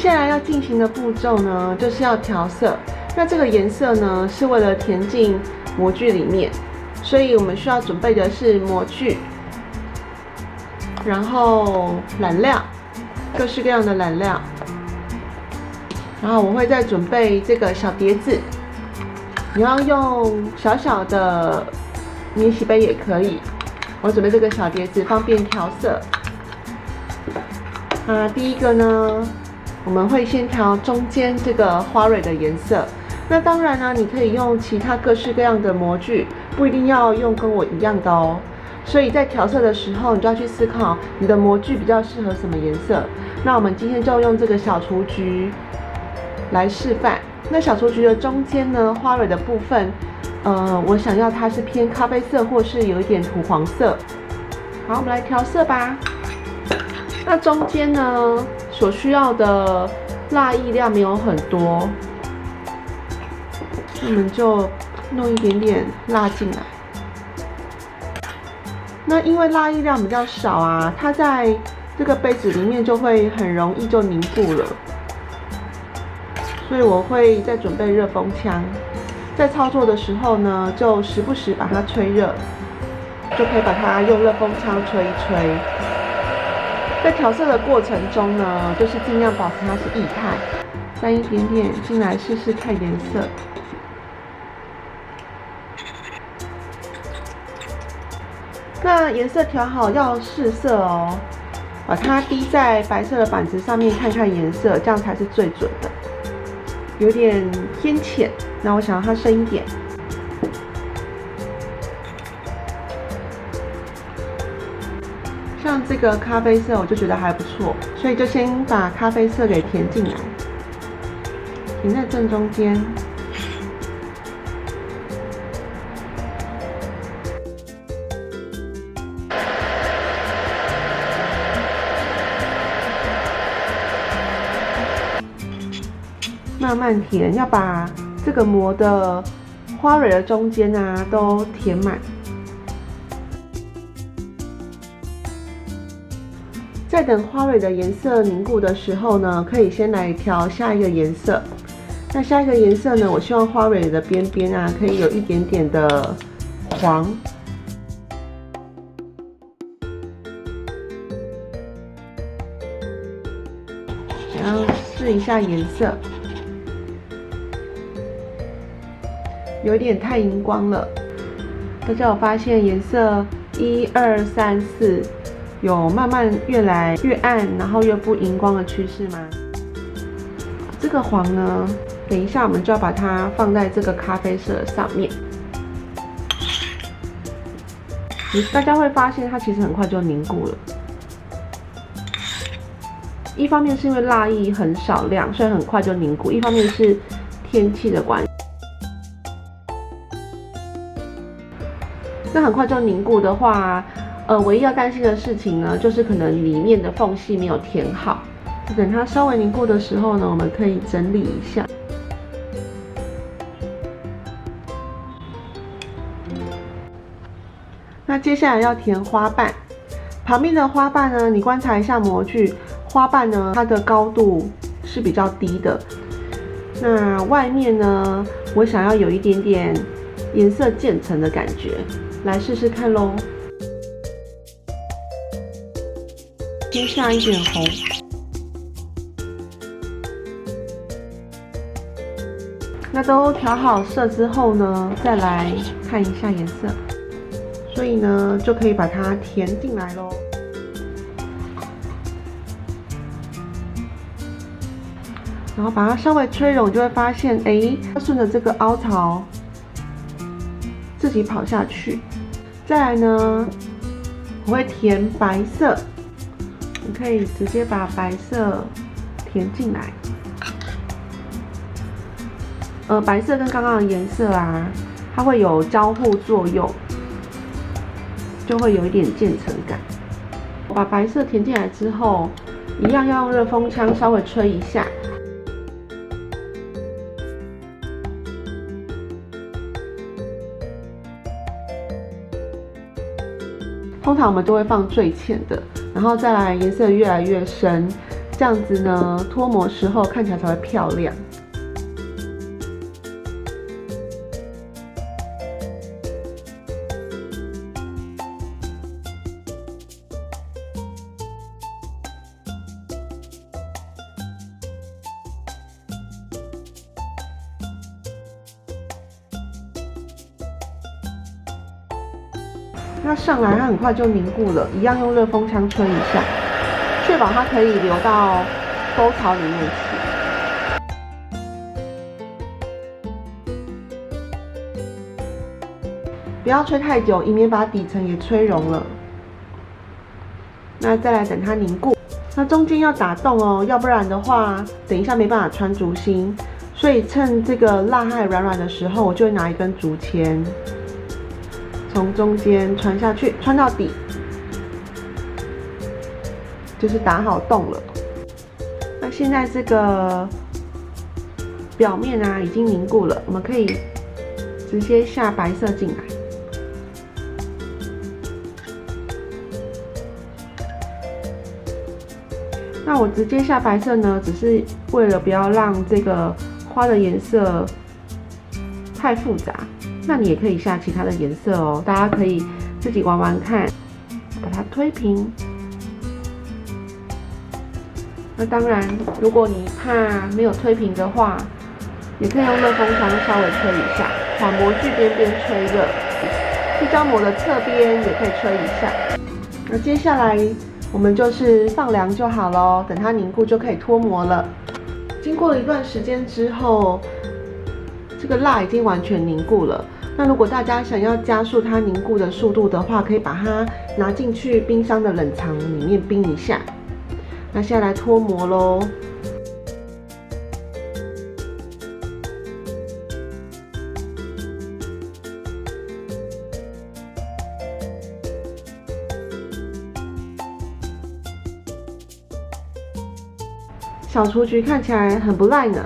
下来要进行的步骤呢，就是要调色。那这个颜色呢，是为了填进模具里面，所以我们需要准备的是模具，然后染料，各式各样的染料。然后我会再准备这个小碟子，你要用小小的免洗杯也可以。我准备这个小碟子，方便调色。第一个呢，我们会先调中间这个花蕊的颜色。那当然呢，你可以用其他各式各样的模具，不一定要用跟我一样的哦。所以在调色的时候，你就要去思考你的模具比较适合什么颜色。那我们今天就用这个小雏菊来示范。那小雏菊的中间呢，花蕊的部分，我想要它是偏咖啡色，或是有一点土黄色。好，我们来调色吧。那中间呢，所需要的蜡液量没有很多，我们就弄一点点蜡进来。那因为蜡液量比较少啊，它在这个杯子里面就会很容易就凝固了，所以我会再准备热风枪，在操作的时候呢，就时不时把它吹热，就可以把它用热风枪吹一吹。在调色的过程中呢，就是尽量保持它是液态，沾一点点进来试试看颜色。那颜色调好要试色哦，把它滴在白色的板子上面看看颜色，这样才是最准的。有点偏浅，那我想要它深一点。像这个咖啡色，我就觉得还不错，所以就先把咖啡色给填进来，填在正中间。慢慢填，要把这个膜的花蕊的中间啊都填满。在等花蕊的颜色凝固的时候呢，可以先来调下一个颜色。那下一个颜色呢，我希望花蕊的边边啊，可以有一点点的黄。然后试一下颜色，有点太荧光了。大家有发现颜色1、2、3、4。有慢慢越来越暗，然后越不荧光的趋势吗？这个黄呢，等一下我们就要把它放在这个咖啡色上面。大家会发现它其实很快就凝固了。一方面是因为蜡液很少量，所以很快就凝固；一方面是天气的关系。那很快就凝固的话，唯一要担心的事情呢，就是可能里面的缝隙没有填好。等它稍微凝固的时候呢，我们可以整理一下。那接下来要填花瓣，旁边的花瓣呢，你观察一下模具，花瓣呢它的高度是比较低的。那外面呢，我想要有一点点颜色渐层的感觉，来试试看咯。先下一点红，那都调好色之后呢，再来看一下颜色，所以呢就可以把它填进来咯。然后把它稍微吹拢，就会发现，它顺着这个凹槽自己跑下去。再来呢，我会填白色。你可以直接把白色填进来，白色跟刚刚的颜色啊，它会有交互作用，就会有一点渐层感。我把白色填进来之后，一样要用热风枪稍微吹一下。通常我们都会放最浅的，然后再来颜色越来越深，这样子呢，脱模时候看起来才会漂亮。那上来它很快就凝固了，一样用热风枪吹一下，确保它可以流到沟槽里面去。不要吹太久，以免把底层也吹融了。那再来等它凝固，那中间要打洞哦，要不然的话，等一下没办法穿竹芯。所以趁这个蜡还软软的时候，我就会拿一根竹签。从中间穿下去，穿到底，就是打好洞了。那现在这个表面啊已经凝固了，我们可以直接下白色进来。那我直接下白色呢，只是为了不要让这个花的颜色太复杂。那你也可以下其他的颜色哦，大家可以自己玩玩看，把它推平。那当然，如果你怕没有推平的话，也可以用热风枪稍微吹一下，把模具边边吹热，这张模的侧边也可以吹一下。那接下来我们就是放凉就好咯，等它凝固就可以脱模了。经过了一段时间之后，这个蜡已经完全凝固了。那如果大家想要加速它凝固的速度的话，可以把它拿进去冰箱的冷藏里面冰一下。那现在来脱模咯。小雏菊看起来很不赖呢。